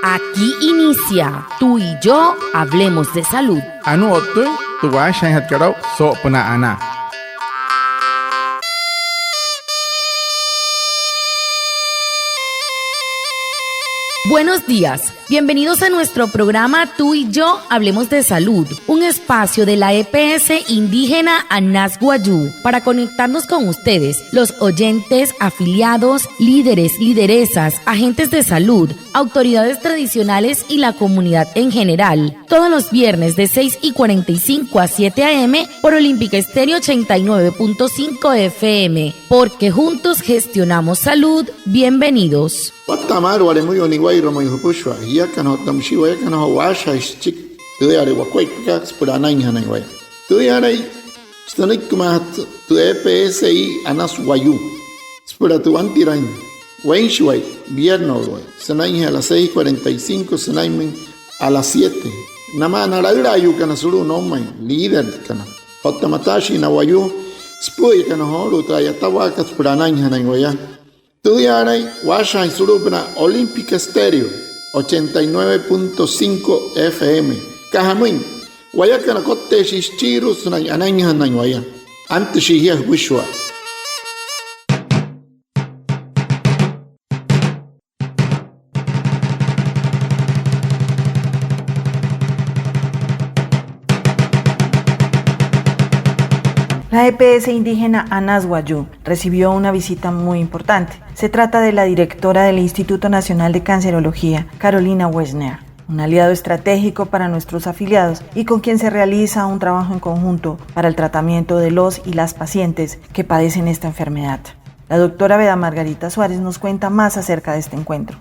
Aquí inicia Tú y yo hablemos de salud. Anu otu, tu washan hatkarau so pena ana. Buenos días, bienvenidos a nuestro programa Tú y yo hablemos de salud, un espacio de la EPS indígena Anas Wayuu para conectarnos con ustedes, los oyentes, afiliados, líderes, lideresas, agentes de salud, autoridades tradicionales y la comunidad en general, todos los viernes de 6:45 a 7 a.m. por Olímpica Estéreo 89.5 FM, porque juntos gestionamos salud. Bienvenidos. Watamar wale muy oniguay romo yupushwa ya kana tamshiwa ya kana washa chik tu ya re wakwai ka spurana inhana iguay tu ya re stanik kuma tu EPSI Anas Wayuu spura tu antirain wainshway vierno güey sanai a las 6:45 sanai a las 7 nama naraira yu kana suru no mai líder kana hotamatashi na Wayuu spuy kana horu ta ya tawaka spurana inhana iguay. Estudiaré Washa y Surupna Olímpica Estéreo 89.5 FM. Cajamuin, Guayacana Cote Shichiru Sunay Anaña Nañuaya. Antes Shihia Wishwa. La EPS indígena Anas Wayuu recibió una visita muy importante. Se trata de la directora del Instituto Nacional de Cancerología, Carolina Wessner, un aliado estratégico para nuestros afiliados y con quien se realiza un trabajo en conjunto para el tratamiento de los y las pacientes que padecen esta enfermedad. La doctora Beda Margarita Suárez nos cuenta más acerca de este encuentro.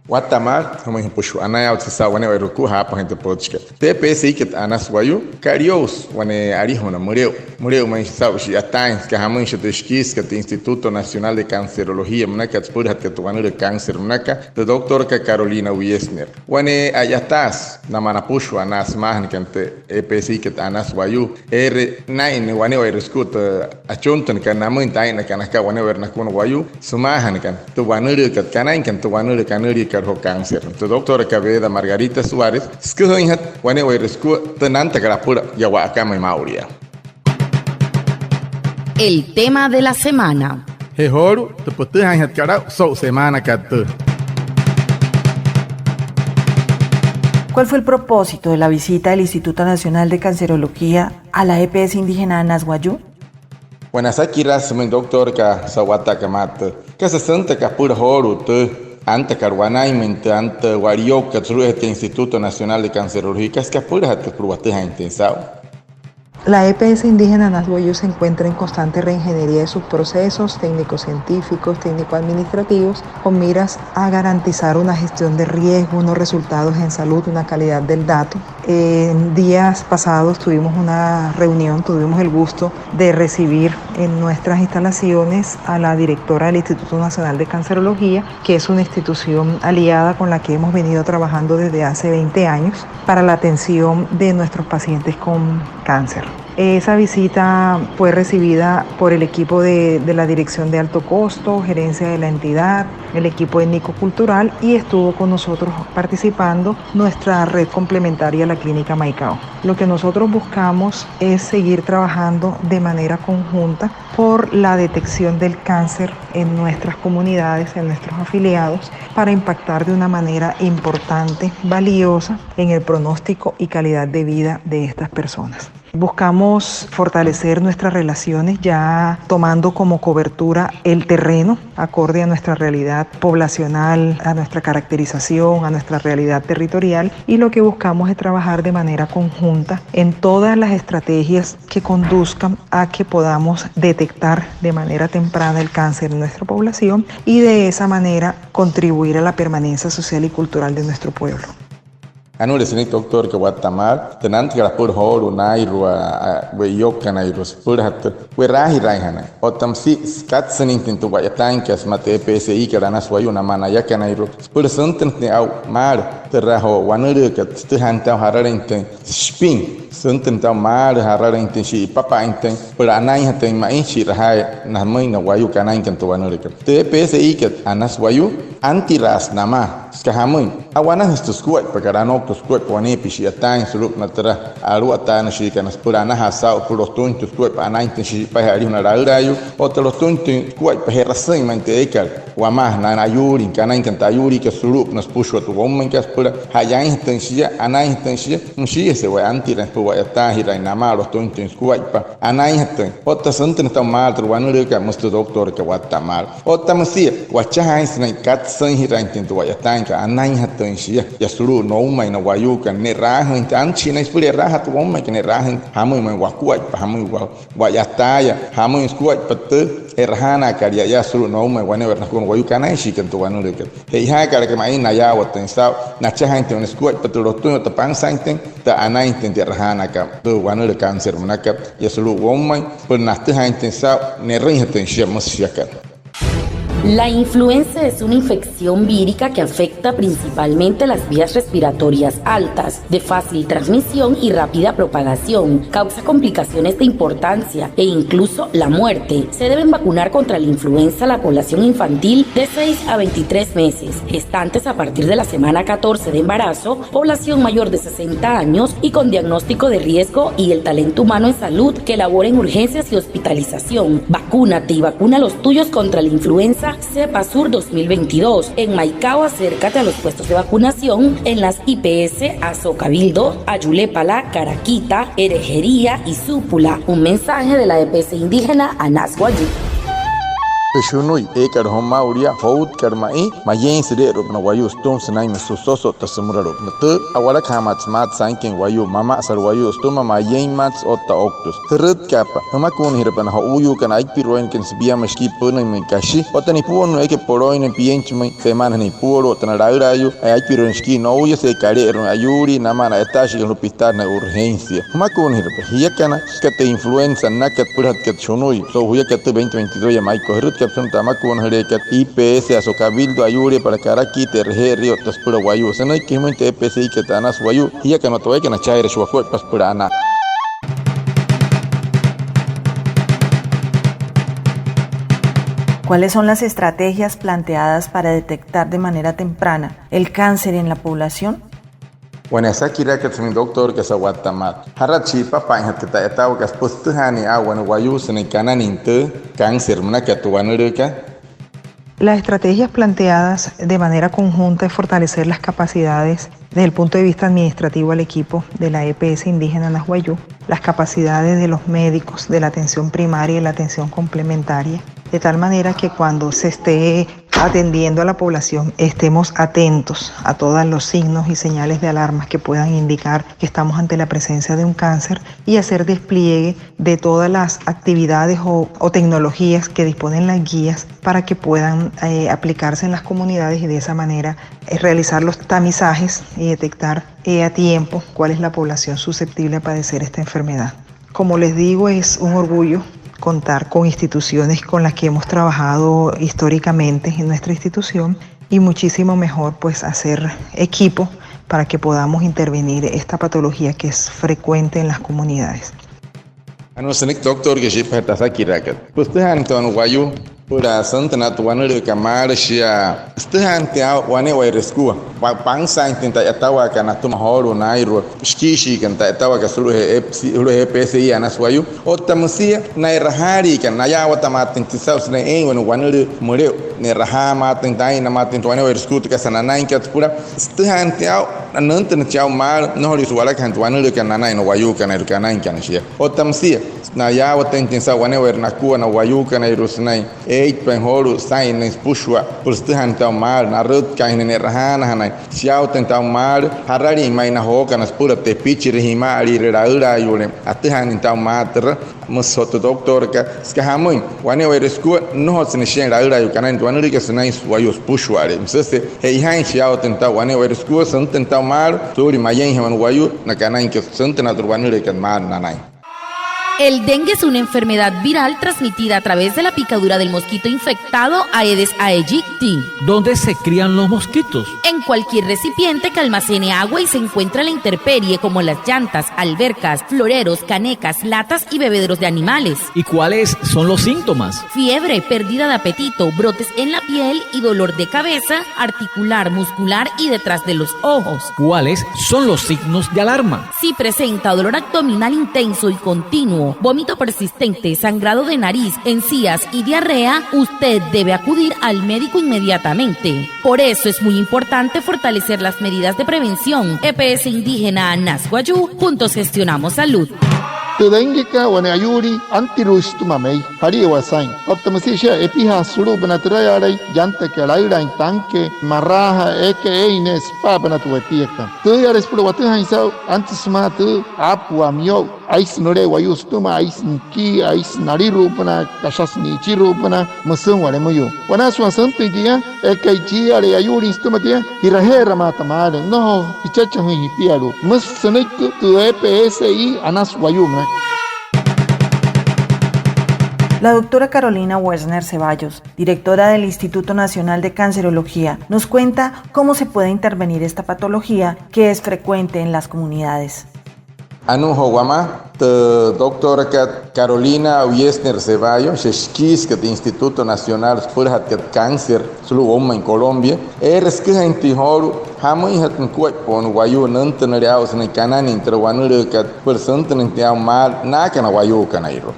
Watamar, como puxo, anaya utsa wane wairuku hapa gente podcast. TPSI que Anas Wayuu, carios wane arihona mureu mas sabe já tens que hamun chuteskis que Instituto Nacional de Cancerología, mnaka tspurhat que tuanu de cáncer mnaka, de doctora Carolina Wessner. Wane ayatas na manapuxo Anas mahn que EPSI que Anas Wayuu, nine wane wairuskut achontan que namun taina que anaka wane wernakun Wayuu, sumahan kan tuanu de kanain kan tuanu de kanuri cáncer. Tu doctora Beda Margarita Suárez, skuhinhat wane wairesku tenanta garapura yawakama mauria. El tema de la semana. Hehoru, tu putuhan hatkarau so semana katu. ¿Cuál fue el propósito de la visita del Instituto Nacional de Cancerología a la EPS indígena Anas Wayuu? Wanasaki rasmen doctor ka sawata kamat. Ka sasanta ka pura horu tu ante Carwanaimente, ante Guarioca, este Instituto Nacional de Cancerología, que es que apura te probateja intensado. La EPS indígena Anas Wayuu se encuentra en constante reingeniería de sus procesos técnico-científicos, técnico-administrativos, con miras a garantizar una gestión de riesgo, unos resultados en salud, una calidad del dato. En días pasados tuvimos una reunión, tuvimos el gusto de recibir en nuestras instalaciones a la directora del Instituto Nacional de Cancerología, que es una institución aliada con la que hemos venido trabajando desde hace 20 años para la atención de nuestros pacientes con cáncer. Esa visita fue recibida por el equipo de la Dirección de Alto Costo, gerencia de la entidad, el equipo étnico-cultural y estuvo con nosotros participando nuestra red complementaria a la Clínica Maicao. Lo que nosotros buscamos es seguir trabajando de manera conjunta por la detección del cáncer en nuestras comunidades, en nuestros afiliados, para impactar de una manera importante, valiosa en el pronóstico y calidad de vida de estas personas. Buscamos fortalecer nuestras relaciones ya tomando como cobertura el terreno, acorde a nuestra realidad poblacional, a nuestra caracterización, a nuestra realidad territorial, y lo que buscamos es trabajar de manera conjunta en todas las estrategias que conduzcan a que podamos detectar de manera temprana el cáncer en nuestra población y de esa manera contribuir a la permanencia social y cultural de nuestro pueblo. Anu lesini doctor ke Watamar tenant ke rapur horu nairu we yoka nairu spur hat we rahi raihana otam si skat senin tintu wa yatankas mate PSI ke Anas Wayuu na mana yaka nairu spur santen ne au mar terraho wanere que tehan tau hararente spin senten tau mar hararente si papa enten per anai haten mai si rahai na mai na wayu kanai kan to wanere que TPSI que anas wayu antiras nama skahamui awana hastus kuat pagarano tus kuat pone pisi atain surup na terah aru atan si kan spurana hasau pulos tuntus kuat anai ten si pa hari na rayu otros tuntus kuat pa herasen mante ekal wamah na ayuri kanai kan tayuri que surup nas pusho tu homem que aspura hayan instancia anai instancia si ese wa antiras pu wa atahira nama los tuntus kuat pa anai haten otas senten ta mal wanere que musto doctor que wata mal otamsia wacha isna kat san hirantin tu ya tanka anai hatan sia ya suru no mai na wayukan ne rahan tan china spure rahat wo mai ne rahan hamu mai wakuat hamu wa ya taya hamu skuat pat erhana karya ya suru no mai wane werna kun wayukan ai shi kan tu wanu rek hei ha kar ke mai na ya watan sa na chahan te skuat pat ro tu ta pang sang ten ta anai ten erhana ka tu wanu rek cancer manaka ya suru wo mai pernah te han ten sa ne rin hatan sia masyakan. La influenza es una infección vírica que afecta principalmente las vías respiratorias altas, de fácil transmisión y rápida propagación. Causa complicaciones de importancia e incluso la muerte. Se deben vacunar contra la influenza a la población infantil de 6 a 23 meses, gestantes a partir de la semana 14 de embarazo, población mayor de 60 años y con diagnóstico de riesgo y el talento humano en salud que labora en urgencias y hospitalización. Vacúnate y vacuna a los tuyos contra la influenza Cepa Sur 2022. En Maicao, acércate a los puestos de vacunación en las IPS Azo Cabildo, Ayulépala, Caraquita, Herejería y Súpula. Un mensaje de la EPS indígena Anas Guayú. Peshunui ekar homauria hout karmai mayen sire rupna wayu stum senai mesusoso tasemura rupna te awala khamats mat sanken wayu mama asar wayu stuma mayen mats otta octus terut kapa hamakun hirpan ha uyu kan aik piroin ken sibia meski punai me kashi otani puonu eke poroin piench me semana ni puro tan rayu aik piroin ski no uya se kare erun ayuri namana etashi no pistar na urgencia hamakun hirpan hiakana kate influenza nakat purat kat shunui so huya kat 2022 ya maiko hirut caption tamakun herekat IPS Azo Cabildo ayure para Caraqui terjerio taspura wayu sanai kimente EPSI que tanas wayu hiya kana toy kana chaire shwafo paspura ana. ¿Cuáles son las estrategias planteadas para detectar de manera temprana el cáncer en la población? Bueno, esa kira que mi doctor que se aguanta más. Harachi papa en que está que es postujani agua en guayu se ne canan inte cáncer mana que tu vanuruca. Las estrategias planteadas de manera conjunta es fortalecer las capacidades desde el punto de vista administrativo al equipo de la EPS indígena Nasguayú, las capacidades de los médicos de la atención primaria y la atención complementaria, de tal manera que cuando se esté atendiendo a la población estemos atentos a todos los signos y señales de alarma que puedan indicar que estamos ante la presencia de un cáncer y hacer despliegue de todas las actividades o tecnologías que disponen las guías para que puedan aplicarse en las comunidades y de esa manera realizar los tamizajes y detectar a tiempo cuál es la población susceptible a padecer esta enfermedad. Como les digo, es un orgullo contar con instituciones con las que hemos trabajado históricamente en nuestra institución y muchísimo mejor pues hacer equipo para que podamos intervenir esta patología que es frecuente en las comunidades. Doctor que pues pura santana tu wanere kamar sia stehante a wane wa rescua wa pangsa intenta atawa kana tu mahoro nairo skishi kanta atawa ka suru he PSI anaswayu otamsia na rahari kan ya watamatin tisaus na en wanere moreu ne rahama tentai na matin tu wane wa rescua ka sanana inka pura stehante a nantan chau mar no ri suala kan tu wanere kan nana no wayu kan kana inka sia otamsia na ya watentin sa wane wa na kuwa na wayu kan irusnai pen horu sain nes pushwa pulstahan ta mal na rut kain ne rahana hanai siau tentang mal harari mai na ho kana pura te pichi rihima ali raura yule atahan ta matr musot doctor ka skahamun wane wa resku no hosne shen raura yu kana wan ri ka snai wayus pushwa re msese hei hain siau tentang wane wa resku san tentang mal tori mayen haman wayu na kana ke san tentang wan ri kan mal nanai El dengue es una enfermedad viral transmitida a través de la picadura del mosquito infectado Aedes aegypti. ¿Dónde se crían los mosquitos? En cualquier recipiente que almacene agua y se encuentra la intemperie, como las llantas, albercas, floreros, canecas, latas y bebederos de animales. ¿Y cuáles son los síntomas? Fiebre, pérdida de apetito, brotes en la piel y dolor de cabeza, articular, muscular y detrás de los ojos. ¿Cuáles son los signos de alarma? Si presenta dolor abdominal intenso y continuo, vómito persistente, sangrado de nariz, encías y diarrea, usted debe acudir al médico inmediatamente. Por eso es muy importante fortalecer las medidas de prevención. EPS Indígena Anasguayú, juntos gestionamos salud. Tudengika wane ayuri antirus tumamei hari wasain optimisisha epiha suru banaturayarai janta kalaira tanque marraja ines pa banatuetieka tuyares por watu haisau antisma tu apua mio ais nore wayus tuma ais nki ais nariru pana kashas ni chiru pana musung wale muyo wana swasantu dia ekaichi ale ayuri stumatia hirahera matamare no ichacha hui pialu musunik tu EPSI Anasguayú. La doctora Carolina Wessner Ceballos, directora del Instituto Nacional de Cancerología, nos cuenta cómo se puede intervenir esta patología que es frecuente en las comunidades. Anu Hogama, doctora Carolina Wessner Ceballos, esquis que del Instituto Nacional de Cáncer, solo en Colombia, eres que en Tijoru, hamui hat pon wayu nantanariaus en canan entre wanurekat persenten en mal na kana wayu kanairo.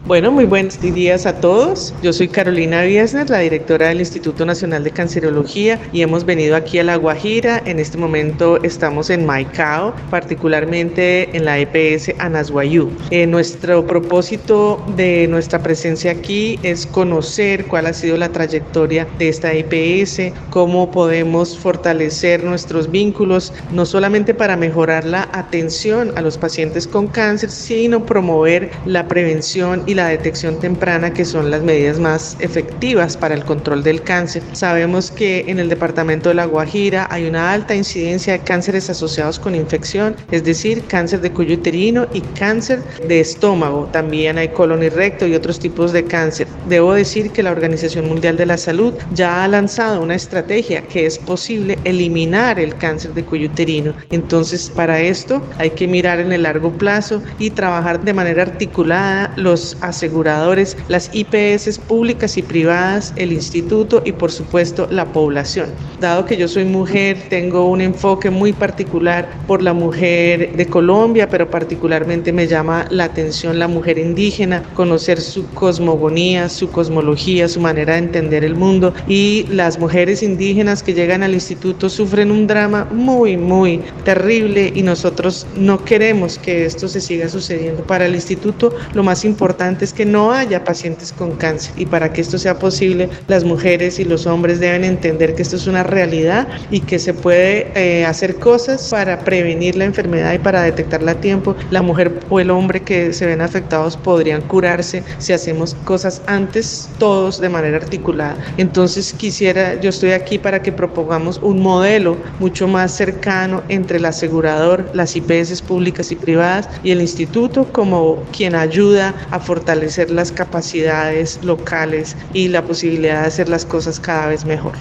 Bueno, muy buenos días a todos. Yo soy Carolina Wessner, la directora del Instituto Nacional de Cancerología, y hemos venido aquí a La Guajira. En este momento estamos en Maicao, particularmente en la EPS Anasguayú. Nuestro propósito de nuestra presencia aquí es conocer cuál ha sido la trayectoria de esta EPS, cómo podemos fortalecer nuestros vínculos, no solamente para mejorar la atención a los pacientes con cáncer, sino promover la prevención y la detección temprana, que son las medidas más efectivas para el control del cáncer. Sabemos que en el departamento de La Guajira hay una alta incidencia de cánceres asociados con infección, es decir, cáncer de cuello uterino y cáncer de estómago. También hay colon y recto y otros tipos de cáncer. Debo decir que la Organización Mundial de la Salud ya ha lanzado una estrategia que es posible eliminar el cáncer de cuello uterino. Entonces, para esto hay que mirar en el largo plazo y trabajar de manera articulada los aseguradores, las IPS públicas y privadas, el instituto y por supuesto la población. Dado que yo soy mujer, tengo un enfoque muy particular por la mujer de Colombia, pero particularmente me llama la atención la mujer indígena, conocer su cosmogonía, su cosmología, su manera de entender el mundo, y las mujeres indígenas que llegan al instituto sufren un drama muy, muy terrible y nosotros no queremos que esto se siga sucediendo. Para el instituto lo más importante es que no haya pacientes con cáncer, y para que esto sea posible, las mujeres y los hombres deben entender que esto es una realidad y que se puede hacer cosas para prevenir la enfermedad y para detectarla a tiempo. La mujer o el hombre que se ven afectados podrían curarse si hacemos cosas antes, todos de manera articulada. Entonces yo estoy aquí para que propongamos un modelo mucho más cercano entre el asegurador, las IPS públicas y privadas y el instituto, como quien ayuda a fortalecer las capacidades locales y la posibilidad de hacer las cosas cada vez mejor.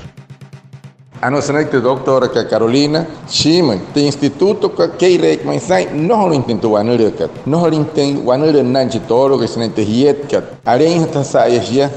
A nossa doutora Carolina, chima, tem instituto que irek mais sai, não lo intento wanure kat, não lo intento wanure nanchi toro que se nente hiet kat, areng hata sai ya,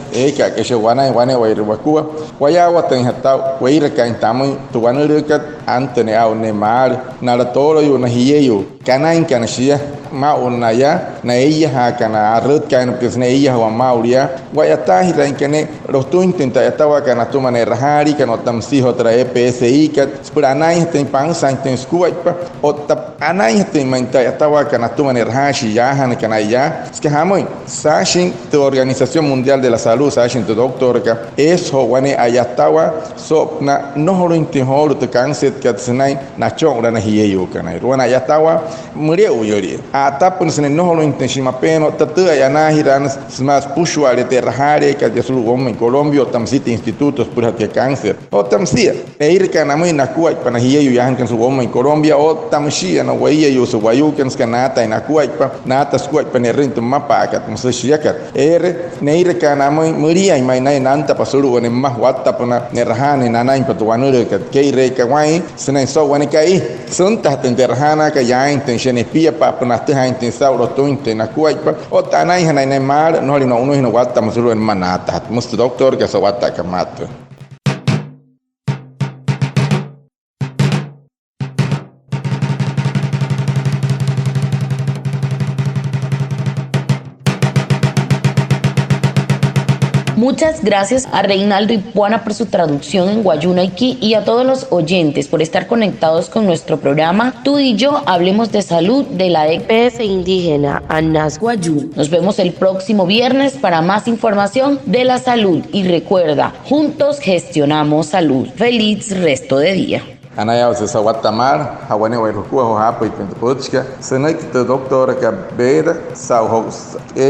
que se wanai wair wakua, wayawa tem hata waira kan tamu tu wanure kat antene au nemar, nara toro yu na hieyu, kanain kanashia, ma unaya, na ella ha kana arut kan porque na ella wa mauria, wayata hiran kane, rostu intenta yatawa kana tu manera hari kana tamsi hotra EPSI kat sebenarnya tem pangsa tem skuaipa otap anai tem manta yatawa kana tu manera hashi yahan kana ya skahamo sashin tu Organización Mundial de la Salud sashin tu doctor ka eso wane ayatawa sopna nohoro intihoro tu cáncer kat senai na chongra na hiyeyo kana ruana yatawa muriu yori atapun sene no lo intenshima peno tatu ayana hiran smas pushwale terrahare que ya sulu en Colombia tamsite institutos por hatia cáncer o tamsia ir kana muy na kuai pana hiya yu yan kan su en Colombia o tamshia na waiya yu su wayu kan skanata na kuai pa nata skuai pa ne rento mapa kat musashiakat neir kana muy muria mai na nanta pasulu ne mahwata pana ne rahane na nai patuanure kat keire kawai sene so wani kai sunta tenderhana ka ya intention pia pa pana ta intensa ro to intena kuai pa o tanai hana ne mar no li no uno hino wata masulu en manata mustu doctor ka sawata kamata. Muchas gracias a Reinaldo Ipuana por su traducción en Guayunaiki y a todos los oyentes por estar conectados con nuestro programa Tú y Yo Hablemos de Salud de la EPS indígena Anas Guayú. Nos vemos el próximo viernes para más información de la salud y recuerda, juntos gestionamos salud. Feliz resto de día. Anaya se sawatamar hawane wa rukua ho hapa ipentpochka senai que doctora que beda sau ho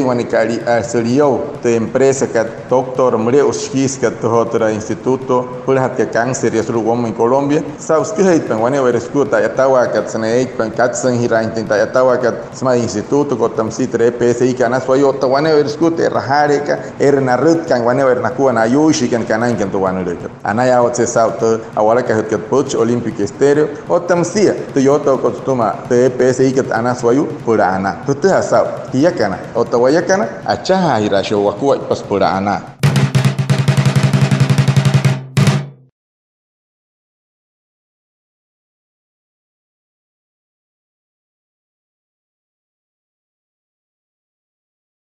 wani kali aselio de empresa que doctor mure uskis que tohotra instituto por hatia cáncer y sulu en Colombia sau skihai pen wani wa reskuta yatawa que senai pen katsan hira intenta yatawa que sma instituto ko tamsitre PSI kana soyo to wani wa reskuta rahare ka erna rut kan wani wa nakua na yushi kan kanan kan to wani le anaya o se sau to awala ka het poch Olímpico Estéreo o tamsia Toyota costuma de PSI que ana suayu pura ana tu te hasau hiyakana o tawayakana achaha hirasho wakua pas pura ana